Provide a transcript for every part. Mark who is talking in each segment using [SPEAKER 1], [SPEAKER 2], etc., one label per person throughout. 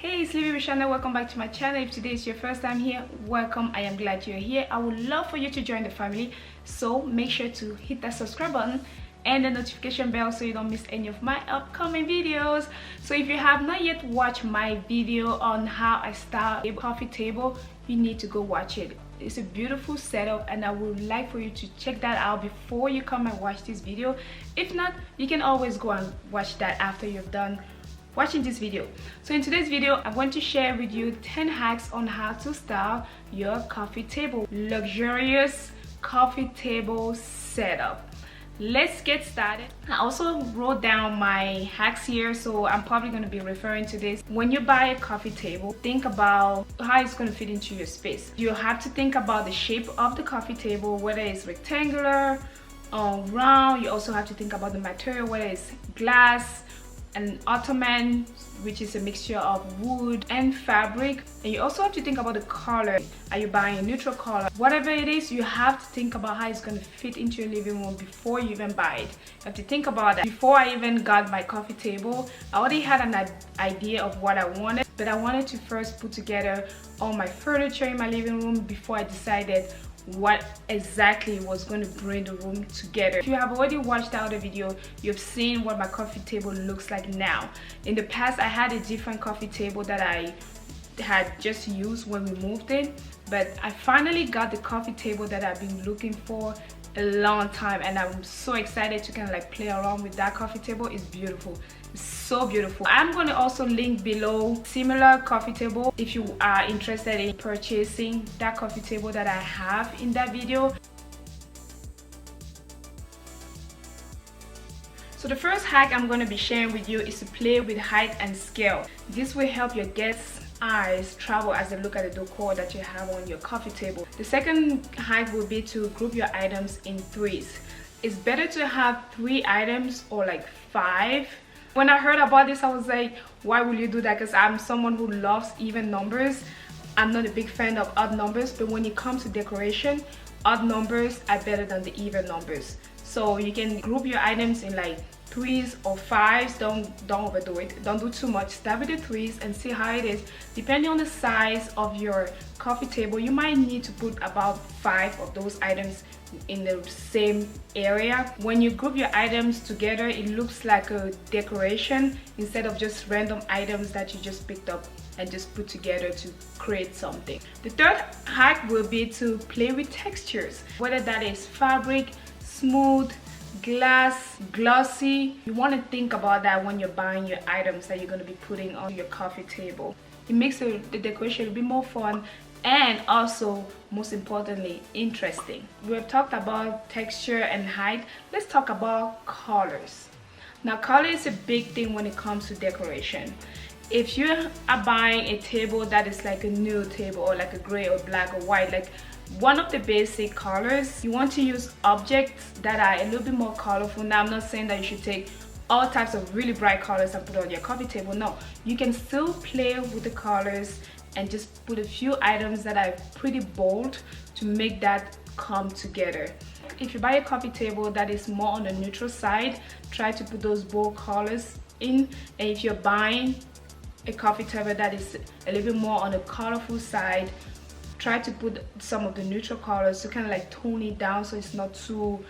[SPEAKER 1] Hey, it's Livy Rishana. Welcome back to my channel. If today is your first time here, welcome. I am glad you're here. I would love for you to join the family, so make sure to hit that subscribe button and the notification bell so you don't miss any of my upcoming videos. So if you have not yet watched my video on how I style a coffee table, you need to go watch it. It's a beautiful setup and I would like for you to check that out before you come and watch this video. If not, you can always go and watch that after you've done watching this video. So in today's video, I'm going to share with you 10 hacks on how to style your coffee table. Luxurious coffee table setup. Let's get started. I also wrote down my hacks here, so I'm probably going to be referring to this. When you buy a coffee table, think about how it's going to fit into your space. You have to think about the shape of the coffee table, whether it's rectangular or round. You also have to think about the material, whether it's glass, an ottoman, which is a mixture of wood and fabric. And you also have to think about the color. Are you buying a neutral color? Whatever it is, you have to think about how it's going to fit into your living room before you even buy it. You have to think about that. Before I even got my coffee table, I already had an idea of what I wanted, but I wanted to first put together all my furniture in my living room before I decided what exactly was going to bring the room together. If you have already watched the other video, you've seen what my coffee table looks like now. In the past, I had a different coffee table that I had just used when we moved in, but I finally got the coffee table that I've been looking for a long time, and I'm so excited to kind of like play around with that coffee table. It's beautiful. It's so beautiful. I'm going to also link below similar coffee table if you are interested in purchasing that coffee table that I have in that video. So the first hack I'm going to be sharing with you is to play with height and scale. This will help your guests' eyes travel as they look at the decor that you have on your coffee table. The second hack will be to group your items in threes. It's better to have 3 items or like 5. When I heard about this, I was like, why would you do that? Because I'm someone who loves even numbers. I'm not a big fan of odd numbers, but when it comes to decoration, odd numbers are better than the even numbers. So you can group your items in like 3s or 5s. Don't overdo it. Don't do too much. Start with the 3s and see how it is. Depending on the size of your coffee table, you might need to put about 5 of those items in the same area. When you group your items together, it looks like a decoration instead of just random items that you just picked up and just put together to create something. The third hack will be to play with textures, whether that is fabric, smooth, glass, glossy. You want to think about that when you're buying your items that you're going to be putting on your coffee table. It makes the decoration a bit more fun and also, most importantly, interesting. We have talked about texture and height. Let's talk about colors. Now, color is a big thing when it comes to decoration. If you are buying a table that is like a nude table or like a gray or black or white, like one of the basic colors, you want to use objects that are a little bit more colorful. Now, I'm not saying that you should take all types of really bright colors and put on your coffee table. No, you can still play with the colors and just put a few items that are pretty bold to make that come together. If you buy a coffee table that is more on the neutral side, try to put those bold colors in. And if you're buying a coffee table that is a little bit more on the colorful side, try to put some of the neutral colors to kind of like tone it down so it's not too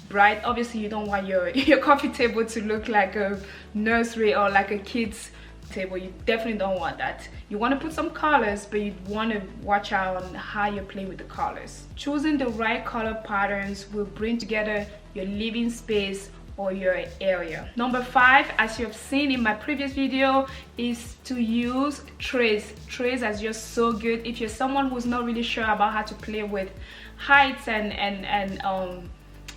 [SPEAKER 1] bright. Obviously, you don't want your coffee table to look like a nursery or like a kid's table. You definitely don't want that. You want to put some colors, but you want to watch out on how you play with the colors. Choosing the right color patterns will bring together your living space or your area. Number 5, as you have seen in my previous video, is to use trays. Trays are just so good if you're someone who's not really sure about how to play with heights and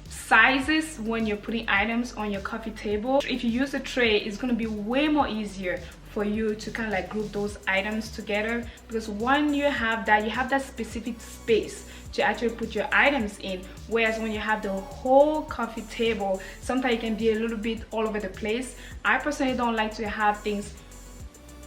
[SPEAKER 1] sizes when you're putting items on your coffee table. If you use a tray, it's going to be way more easier for you to kind of like group those items together, because when you have that specific space to actually put your items in, whereas when you have the whole coffee table, sometimes it can be a little bit all over the place. I personally don't like to have things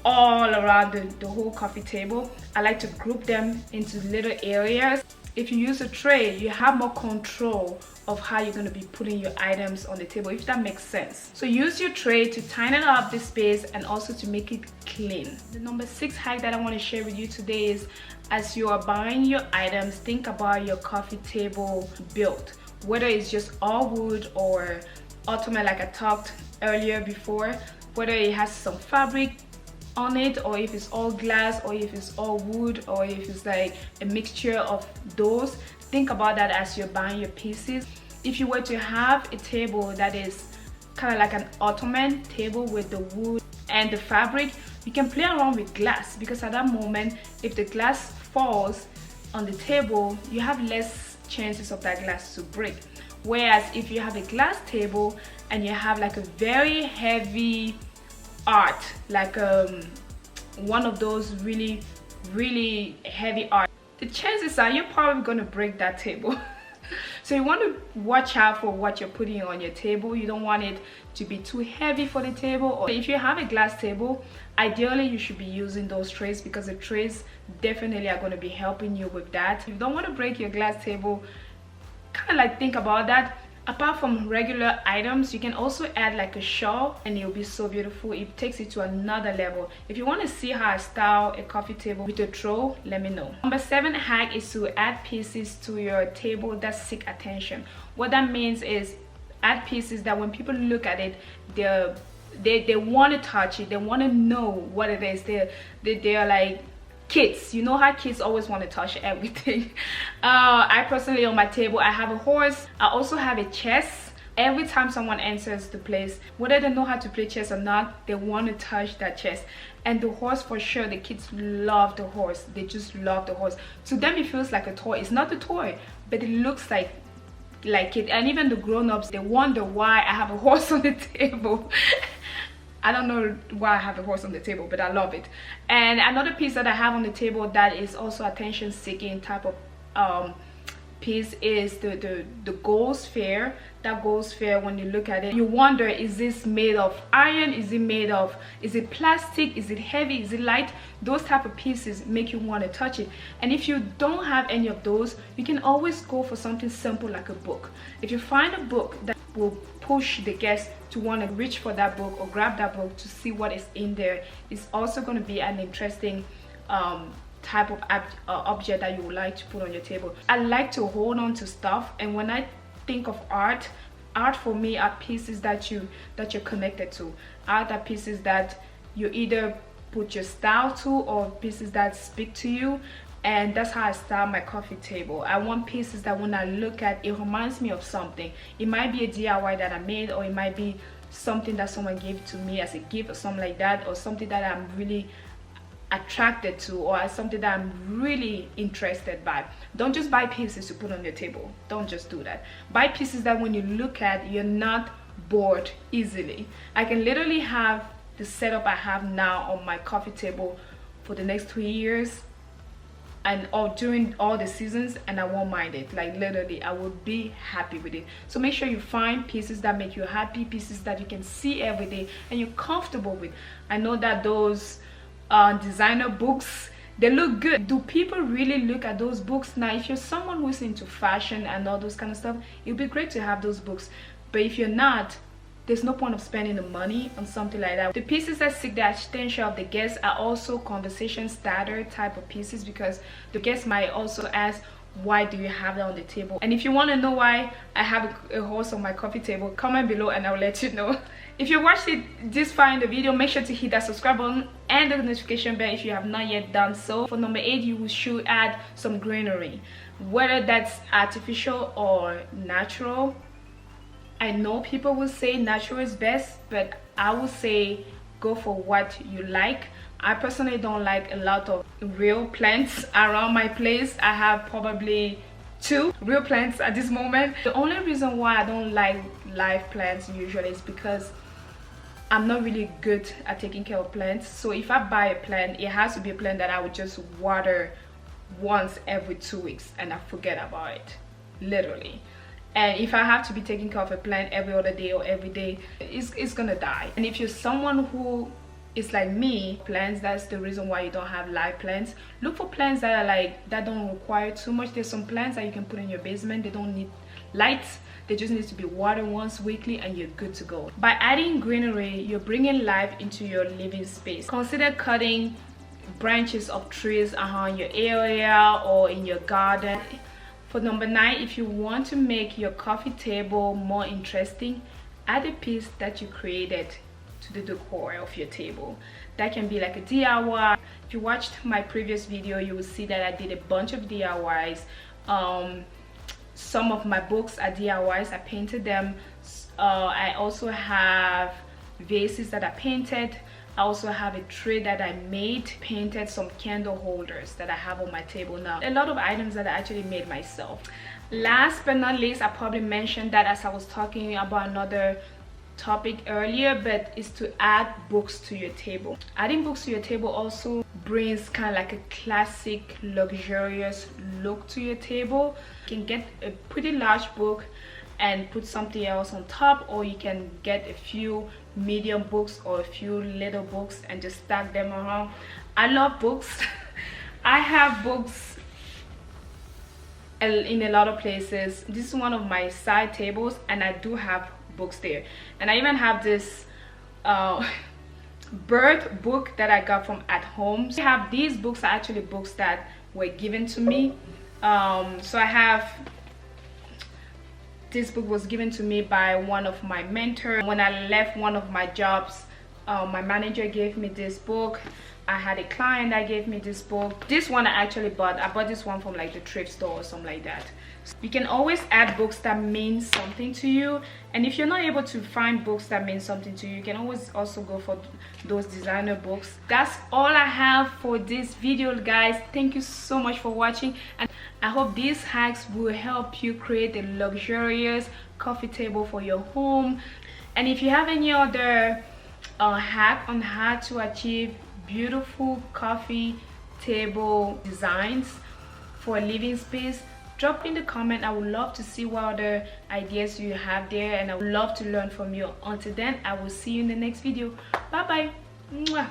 [SPEAKER 1] all around the whole coffee table. I like to group them into little areas. If you use a tray, you have more control of how you're going to be putting your items on the table, if that makes sense. So use your tray to tighten up the space and also to make it clean. The number 6 hack that I want to share with you today is, as you are buying your items, think about your coffee table build. Whether it's just all wood or ottoman like I talked earlier before, whether it has some fabric on it, or if it's all glass, or if it's all wood, or if it's like a mixture of those. Think about that as you're buying your pieces. If you were to have a table that is kind of like an ottoman table with the wood and the fabric, you can play around with glass, because at that moment, if the glass falls on the table, you have less chances of that glass to break. Whereas if you have a glass table and you have like a very heavy art, like one of those really heavy art, the chances are you're probably gonna break that table. So you want to watch out for what you're putting on your table. You don't want it to be too heavy for the table. Or if you have a glass table, ideally you should be using those trays, because the trays definitely are going to be helping you with that. If you don't want to break your glass table, kind of like think about that. Apart from regular items, you can also add like a shawl, and it'll be so beautiful. It takes it to another level. If you want to see how I style a coffee table with a throw, let me know. Number 7 hack is to add pieces to your table that seek attention. What that means is add pieces that when people look at it, they want to touch it, they want to know what it is. They're like kids. You know how kids always want to touch everything. I personally, on my table, I have a horse. I also have a chess. Every time someone enters the place, whether they know how to play chess or not, they want to touch that chess. And the horse, for sure, the kids love the horse. They just love the horse. To them, it feels like a toy. It's not a toy, but it looks like it. And even the grown-ups, they wonder why I have a horse on the table. I don't know why I have a horse on the table, but I love it. And another piece that I have on the table that is also attention-seeking type of piece is the gold sphere. That gold sphere, when you look at it, you wonder, is this made of iron? Is it plastic? Is it heavy? Is it light? Those type of pieces make you want to touch it. And if you don't have any of those, you can always go for something simple like a book. If you find a book that will push the guest to want to reach for that book or grab that book to see what is in there, it's also going to be an interesting type of object that you would like to put on your table. I like to hold on to stuff, and when I think of art for me are pieces that you're connected to. Art are pieces that you either put your style to, or pieces that speak to you. And that's how I style my coffee table. I want pieces that when I look at, it reminds me of something. It might be a DIY that I made, or it might be something that someone gave to me as a gift or something like that, or something that I'm really attracted to, or something that I'm really interested by. Don't just buy pieces to put on your table. Don't just do that. Buy pieces that when you look at, you're not bored easily. I can literally have the setup I have now on my coffee table for the next 2 years, and during all the seasons, and I won't mind it. Like literally, I would be happy with it. So make sure you find pieces that make you happy, pieces that you can see every day and you're comfortable with. I know that those designer books, they look good. Do people really look at those books? Now, if you're someone who's into fashion and all those kind of stuff, it would be great to have those books. But if you're not, there's no point of spending the money on something like that. The pieces that seek the attention of the guests are also conversation starter type of pieces, because the guests might also ask, why do you have that on the table? And if you want to know why I have a horse on my coffee table, comment below and I'll let you know. If you watched it this far in the video, make sure to hit that subscribe button and the notification bell if you have not yet done so. For number 8, you should add some greenery, whether that's artificial or natural. I know people will say natural is best, but I would say go for what you like. I personally don't like a lot of real plants around my place. I have probably 2 real plants at this moment. The only reason why I don't like live plants usually is because I'm not really good at taking care of plants. So if I buy a plant, it has to be a plant that I would just water once every 2 weeks and I forget about it, literally. And if I have to be taking care of a plant every other day or every day, it's gonna die. And if you're someone who it's like me, plants, that's the reason why you don't have live plants. Look for plants that are like, that don't require too much. There's some plants that you can put in your basement, they don't need lights, they just need to be watered once weekly and you're good to go. By adding greenery, you're bringing life into your living space. Consider cutting branches of trees around your area or in your garden. For number 9, if you want to make your coffee table more interesting, add a piece that you created to the decor of your table. That can be like a DIY. If you watched my previous video, you will see that I did a bunch of DIYs. Some of my books are DIYs, I painted them. I also have vases that I painted. I also have a tray that I made, painted some candle holders that I have on my table now. A lot of items that I actually made myself. Last but not least, I probably mentioned that as I was talking about another topic earlier, but is to add books to your table. Adding books to your table also brings kind of like a classic, luxurious look to your table. You can get a pretty large book and put something else on top, or you can get a few medium books or a few little books and just stack them around. I love books. I have books in a lot of places. This is one of my side tables and I do have books there, and I even have this bird book that I got from at home. So I have these books are actually books that were given to me. So I have this book was given to me by one of my mentors. When I left one of my jobs, my manager gave me this book. I had a client that gave me this book. This one I actually bought. I bought this one from like the thrift store or something like that. You can always add books that mean something to you, and if you're not able to find books that mean something to you, you can always also go for those designer books. That's all I have for this video, guys. Thank you so much for watching, and I hope these hacks will help you create a luxurious coffee table for your home. And if you have any other hack on how to achieve beautiful coffee table designs for a living space, drop in the comment. I would love to see what other ideas you have there, and I would love to learn from you. Until then, I will see you in the next video. Bye bye. Mwah.